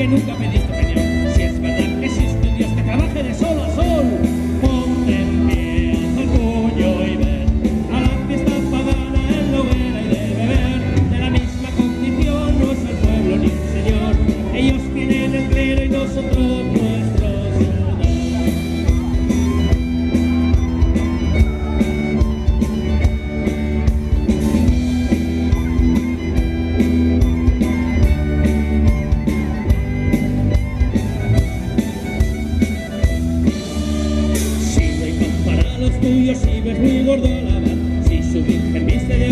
que nunca pediste opinión. Si es verdad que existe un Dios que trabaje de sol a sol, ponte en pie, haz el puño y ven a la fiesta pagana en la hoguera y de beber. De la misma condición no es el pueblo ni el Señor. Ellos tienen el clero y nosotros nuestros ciudadanos. Si no hay pan para los tuyos, si ves muy gordo a la mar, si su virgen viste de